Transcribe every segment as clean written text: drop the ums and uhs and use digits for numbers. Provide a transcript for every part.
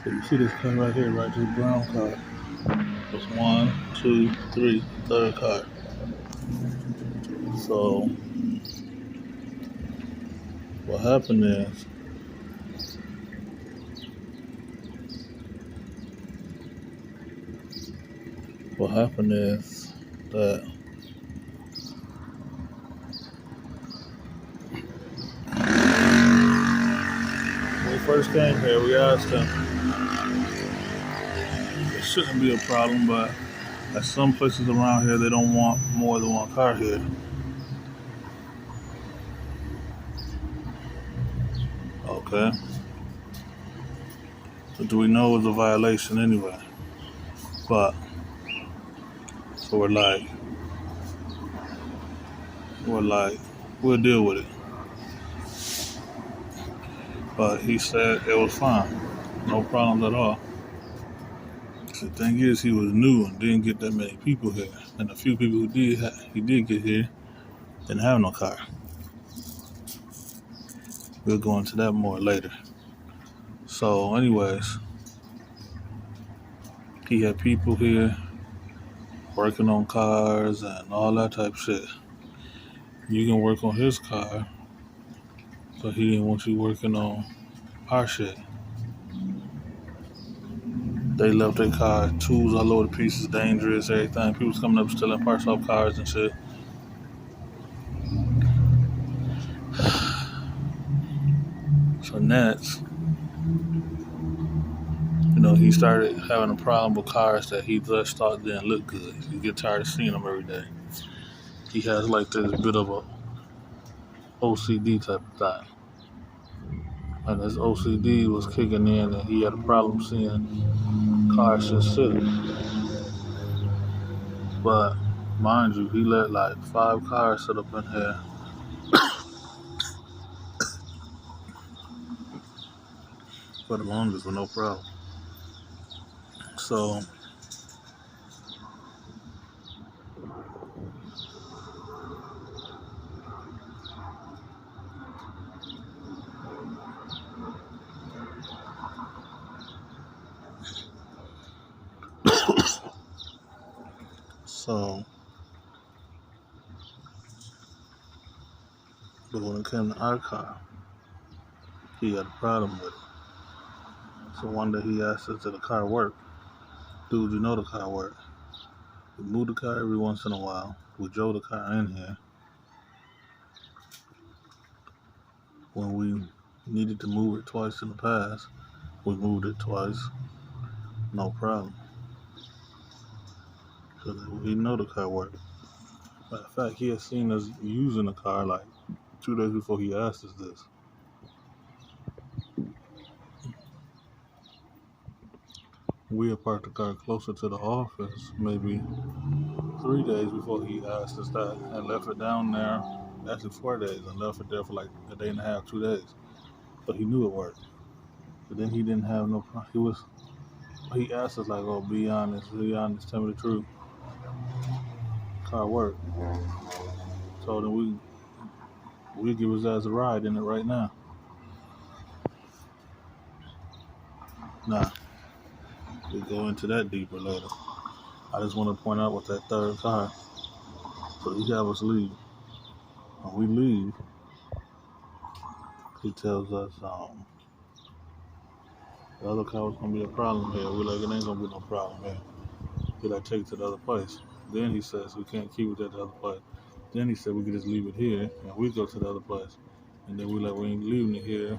So you see this car right here, right? This brown car. It's one, two, three, third car. So what happened is that when we first came here, we asked him it shouldn't be a problem, but at some places around here, they don't want more than one car here. Okay. So do we know it's a violation anyway? But so we're like, we'll deal with it. But he said it was fine, no problems at all. The thing is, he was new and didn't get that many people here, and the few people who he did get here didn't have no car. We'll go into that more later. So, anyways, he had people here working on cars and all that type of shit. You can work on his car, but he didn't want you working on our shit. They left their car, tools all over the pieces, dangerous, everything. People was coming up stealing parts off cars and shit. So next, he started having a problem with cars that he just thought didn't look good. He get tired of seeing them every day. He has like this bit of a OCD type of thing. And his OCD was kicking in and he had a problem seeing cars just sitting. But mind you, he let like 5 cars sit up in here. For the longest with no problem. So but when it came to our car, he had a problem with it. So one day he asked us, did the car work? Dude, you know the car work. We move the car every once in a while. We drove the car in here. When we needed to move it twice in the past, we moved it twice. No problem. So we know the car worked. Matter of fact, he had seen us using the car like 2 days before he asked us this. We had parked the car closer to the office, maybe 3 days before he asked us that, and left it down there, actually 4 days, and left it there for like a day and a half, 2 days. But he knew it worked. But then he didn't have no problem. He asked us like, oh, be honest, tell me the truth. Car worked. So then we give his ass a ride in it right now. Nah, we'll go into that deeper later. I just want to point out with that third car. So he have us leave. When we leave, he tells us the other car was gonna be a problem here. We're like, it ain't gonna be no problem here. He like, take it to the other place. Then he says we can't keep it at the other place. Then he said we could just leave it here and we go to the other place. And then we like, we ain't leaving it here.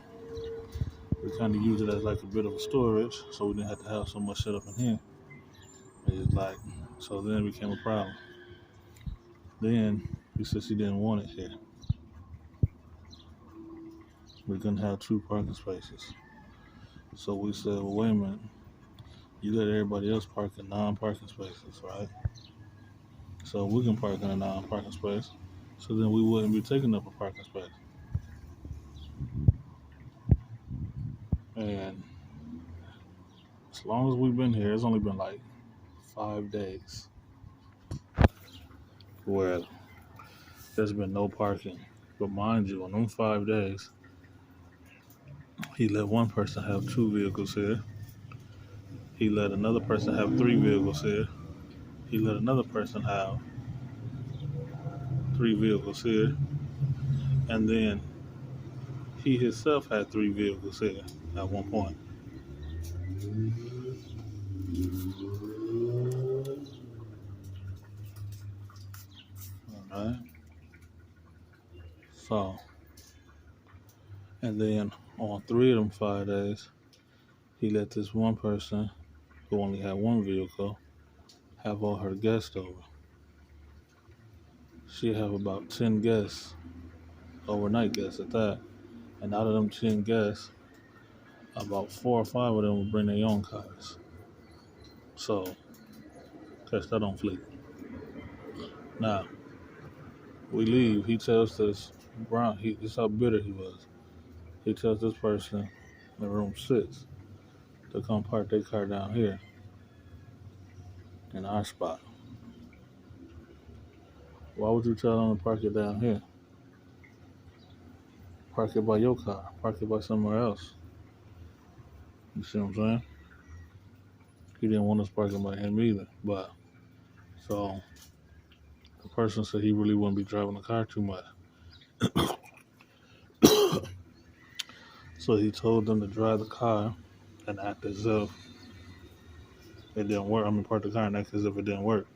We kind of use it as like a bit of a storage, so we didn't have to have so much shit up in here. And it's like, so then it became a problem. Then he said she didn't want it here. We're gonna have 2 parking spaces. So we said, well, wait a minute. You let everybody else park in non-parking spaces, right? So we can park in a non-parking space. So then we wouldn't be taking up a parking space. And as long as we've been here, it's only been like 5 days where there's been no parking. But mind you, on them 5 days, he let one person have 2 vehicles here. He let another person have 3 vehicles here. He let another person have 3 vehicles here. And then he himself had 3 vehicles here at one point. Alright. So, and then on 3 of them 5 days, he let this one person who only had 1 vehicle have all her guests over. She'd have about 10 guests, overnight guests at that. And out of them 10 guests, about 4 or 5 of them would bring their own cars. So, catch that on fleek. Now, we leave. He tells this Brown, this is how bitter he was. He tells this person in room 6 to come park their car down here in our spot. Why would you tell them to park it down here? Park it by your car. Park it by somewhere else. You see what I'm saying? He didn't want us parking by him either. But, so, the person said he really wouldn't be driving the car too much. So he told them to drive the car and act as if it didn't work. Park the car and act as if it didn't work.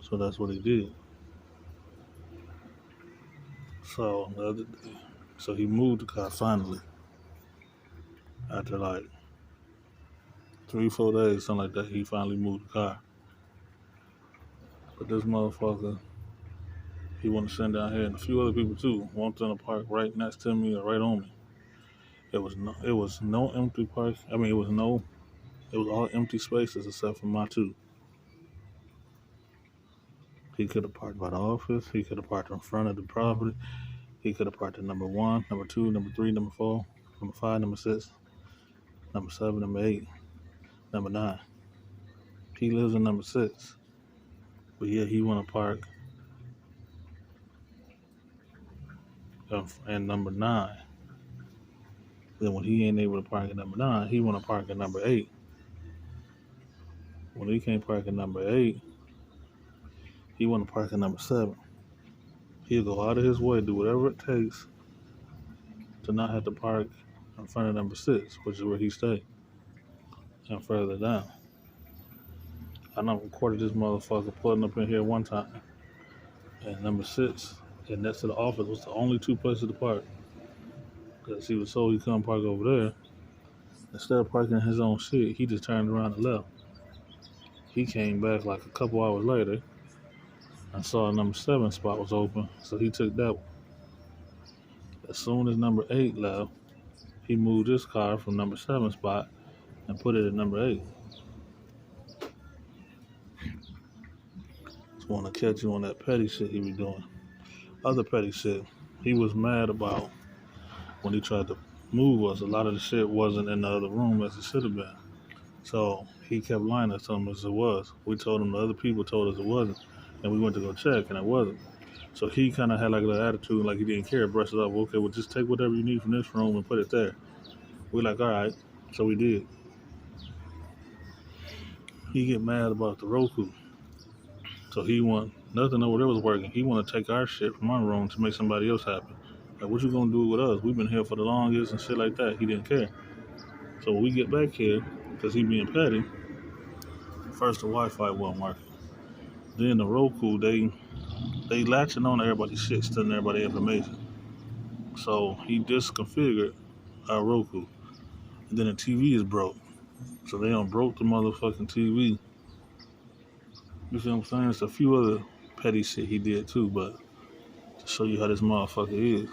So that's what he did. So the other day, so he moved the car finally. After like 3-4 days, something like that, he finally moved the car. But this motherfucker, he wanted to send down here, and a few other people too, want them to park right next to me or right on me. It was no empty park. It was all empty spaces except for my 2. He could have parked by the office. He could have parked in front of the property. He could have parked at number 1, number 2, number 3, number 4, number 5, number 6, number 7, number 8, number 9. He lives in number 6. But yeah, he want to park at number 9. Then when he ain't able to park at number 9, he want to park at number 8. When he can't park at number 8, he want to park at number 7. He'll go out of his way, do whatever it takes to not have to park in front of number 6, which is where he stayed, and further down. I know recorded this motherfucker pulling up in here one time, and number 6 and next to the office was the only 2 places to park, because he was told he couldn't park over there. Instead of parking his own shit, he just turned around and left. He came back like a couple hours later and saw number 7 spot was open, so he took that one. As soon as number 8 left, he moved his car from number 7 spot and put it at number 8. Just want to catch you on that petty shit he be doing. Other petty shit, he was mad about when he tried to move us. A lot of the shit wasn't in the other room as it should have been. So he kept lying to him as it was. We told him the other people told us it wasn't. And we went to go check, and it wasn't. So he kind of had like a little attitude, like he didn't care, brushed it off. Okay, well, just take whatever you need from this room and put it there. We're like, all right. So we did. He get mad about the Roku. So he want nothing over there was working. He want to take our shit from our room to make somebody else happy. Like, what you gonna do with us? We've been here for the longest and shit like that. He didn't care. So when we get back here, because he being petty, first the Wi-Fi wasn't working. Then the Roku, they latching on to everybody's shit, stealing everybody's information. So he disconfigured our Roku. And then the TV is broke. So they done broke the motherfucking TV. You see what I'm saying? It's a few other petty shit he did too, but to show you how this motherfucker is.